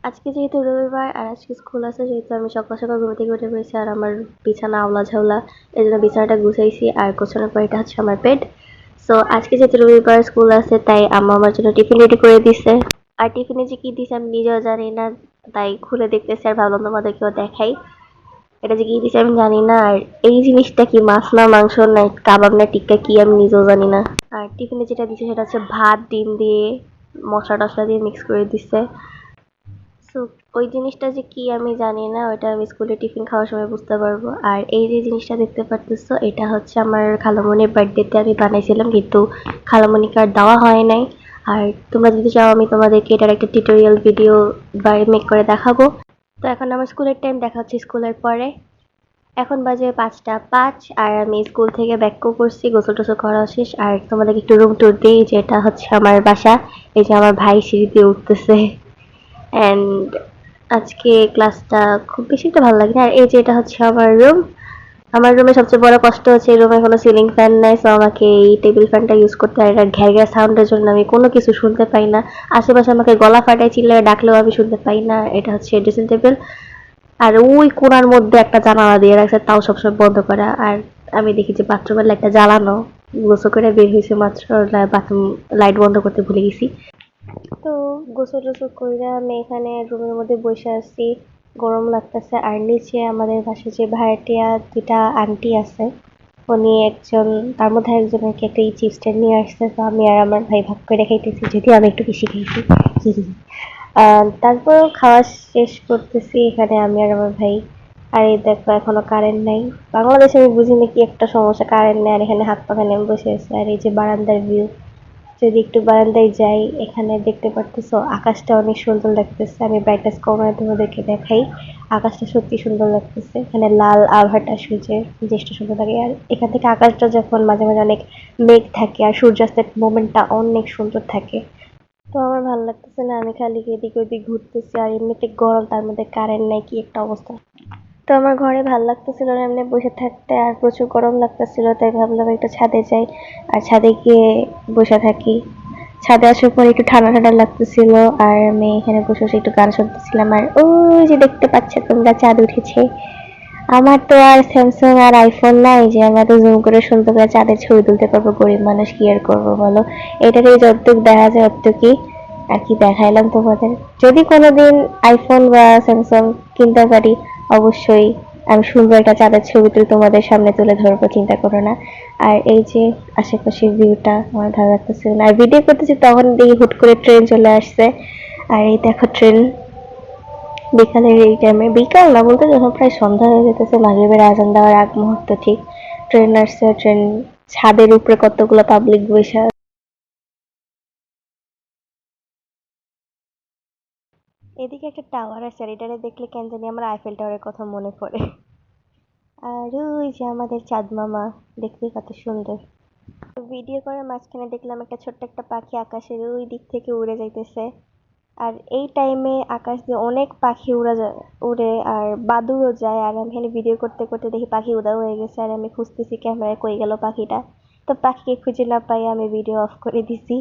আজকে যেহেতু রবিবার আর আজকে স্কুল আছে যেহেতু আমি সকাল সকাল ঘুম থেকে উঠে পড়েছি আর আমার বিছানা আওলা ঝাউলা, এই জন্য বিছানাটা গুছাইছি আর গোছানোর পর এটা হচ্ছে আমার বেড। সো আজকে যেহেতু রবিবার স্কুল আছে তাই আম্মা আমার জন্য টিফিন রেডি করে দিছে। আর টিফিনে যে কি দিছে আমি নিজেও জানি না, তাই খুলে দেখতেছি আর ভাবলাম তোমাদেরকেও দেখাই। এটা যে কি দিছে আমি জানি না, আর এই জিনিসটা কি মাছ না মাংস না কাবাব না টিক্কা কি আমি নিজেও জানি না। আর টিফিনে যেটা দিছে সেটা হচ্ছে ভাত ডিম দিয়ে মশলা টশলা দিয়ে মিক্স করে দিছে। সো ওই জিনিসটা যে কি আমি জানি না, ওইটা আমি স্কুলে টিফিন খাওয়ার সময় বুঝতে পারবো। আর এই যে জিনিসটা দেখতে পারতেছো এটা হচ্ছে আমার খালামণির বার্থডেতে আমি বানাইছিলাম, কিন্তু খালামণিকে আর দেওয়া হয় নাই। আর তোমরা যদি চাও আমি তোমাদেরকে এটার একটা টিউটোরিয়াল ভিডিও মেক করে দেখাবো। তো এখন আমার স্কুলের টাইম দেখা হচ্ছে স্কুলের পরে। এখন বাজে ৫টা ৫ আর আমি স্কুল থেকে ব্যাক করছি, গোসল টোসল করা শেষ। আর তোমাদেরকে একটু রুম ট্যুর দিই, যেটা হচ্ছে আমার বাসা। এই যে আমার ভাই সিঁড়ি দিয়ে উঠতেছে। অ্যান্ড আজকে ক্লাসটা খুব বেশি একটা ভালো লাগে না। আর এই যে এটা হচ্ছে আমার রুম। আমার রুমে সবচেয়ে বড় কষ্ট হচ্ছে এই রুমে কোনো সিলিং ফ্যান নাই, সো আমাকে এই টেবিল ফ্যানটা ইউজ করতে হয়। এটা ঘ্যার ঘ্যার সাউন্ডের জন্য আমি কোনো কিছু শুনতে পাই না। আশেপাশে আমাকে গলা ফাটায় চিল্লায় ডাকলেও আমি শুনতে পাই না। এটা হচ্ছে ড্রেসিং টেবিল। আর ওই কোণার মধ্যে একটা জানালা দিয়ে রাখছে, তাও সবসময় বন্ধ করা। আর আমি দেখি যে বাথরুমের লাইটটা জ্বালানো, গোসল করে বের হয়েছে মাত্র, বাথরুম লাইট বন্ধ করতে ভুলে গেছি। তো গোসল টোসল কইরা আমি এখানে রুমের মধ্যে বসে আছি, গরম লাগতেছে। আর নিচে আমাদের বাসায় যে ভাড়াটিয়া দুটা আন্টি আছে, উনি একজন, তার মধ্যে একজনকে একটা চিপস নিয়ে আসছে। তো আমি আর আমার ভাই ভাগ করে খাইতেছি, যদিও আমি একটু বেশি খাইছি। তারপরও খাওয়া শেষ করতেছি এখানে আমি আর আমার ভাই। আর এই দেখো এখনো কারেন্ট নাই। বাংলাদেশে আমি বুঝি না কি একটা সমস্যা, কারেন্ট নেই আর এখানে হাত পা নেমে বসে আছে। আর এই যে বারান্দার ভিউ, যদি একটু বারান্দায় যাই এখানে দেখতে পারতেছো আকাশটা অনেক সুন্দর লাগতেছে। আমি ব্রাইটনেস কমায় তোমাদেরকে দেখাই, আকাশটা সত্যি সুন্দর লাগতেছে। এখানে লাল আবহাওয়াটা সূর্যের জিনিসটা সুন্দর লাগে। আর এখান থেকে আকাশটা যখন মাঝে মাঝে অনেক মেঘ থাকে আর সূর্যাস্তের মোমেন্টটা অনেক সুন্দর থাকে। তো আমার ভালো লাগতেছে না, আমি খালি এদিক ওদিক ঘুরতেছি। আর এমনিতে গরম, তার মধ্যে কারেন্ট নাই, কি একটা অবস্থা। তো আমার ঘরে ভালো লাগতেছিল না এমনি বসে থাকতে, আর প্রচুর গরম লাগতেছিল, তাই ভাবলাম একটু ছাদে যাই আর ছাদে গিয়ে বসে থাকি। ছাদে আসার পর একটু ঠান্ডা ঠান্ডা লাগতেছিল আর আমি এখানে বসে বসে একটু গান শুনতেছিলাম। আর ওই যে দেখতে পাচ্ছ তোমরা চাঁদ উঠেছে। আমার তো আর স্যামসাং আর আইফোন নাই যে আমি এত জুম করে সুন্দর করে চাঁদের ছবি তুলতে পারবো, গরিব মানুষ কি আর করবো বলো। এটাকে যতটুক দেখা যায় অতটুকুই আর কি দেখাইলাম তোমাদের। যদি কোনোদিন আইফোন বা স্যামসাং কিনতে পারি, অবশ্যই আমি সুন্দর একটা চাঁদের ছবি তুলে তোমাদের সামনে তুলে ধরবো, চিন্তা করো না। আর এই যে আশেপাশের ভিউটা আমার ভালো লাগতেছিল না, আর ভিডিও করতেছি তখন দেখি হুট করে ট্রেন চলে আসছে। আর এই দেখো ট্রেন, বিকালের এই টাইমে, বিকাল না বলতে যখন প্রায় সন্ধ্যা হয়ে যেতেছে, মাগরিবের আজান দেওয়ার আগ মুহূর্ত ঠিক ট্রেন আসছে। ট্রেন ছাদের উপরে কতগুলো পাবলিক বসে। এদিকে একটা টাওয়ার আছে, আর এটারে দেখলে কেন জানি আমার আইফেল টাওয়ারের কথা মনে পড়ে। আর ওই যে আমাদের চাঁদ মামা, দেখতে কত সুন্দর। ভিডিও করার মাঝখানে দেখলাম একটা ছোট্ট একটা পাখি আকাশের ওই দিক থেকে উড়ে যাইতেছে। আর এই টাইমে আকাশ দিয়ে অনেক পাখি উড়া যায়, উড়ে আর বাদুড়ও যায়। আর আমি এখানে ভিডিও করতে করতে দেখি পাখি উধাও হয়ে গেছে, আর আমি খুঁজতেছি ক্যামেরায় কই গেল পাখিটা। তো পাখিকে খুঁজে না পাই আমি ভিডিও অফ করে দিছি।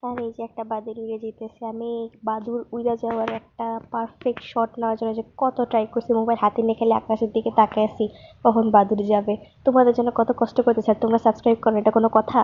আর এই যে একটা বাদুড় উড়ে যেতেছে, আমি বাদুড় উড়ে যাওয়ার একটা পারফেক্ট শট নেওয়ার জন্য যে কত ট্রাই করছি, মোবাইল হাতে নিয়ে খেলে আকাশের দিকে তাকিয়ে আছি কখন বাদুড় যাবে। তোমাদের জন্য কত কষ্ট করতেছে আর তোমরা সাবস্ক্রাইব করো, এটা কোনো কথা?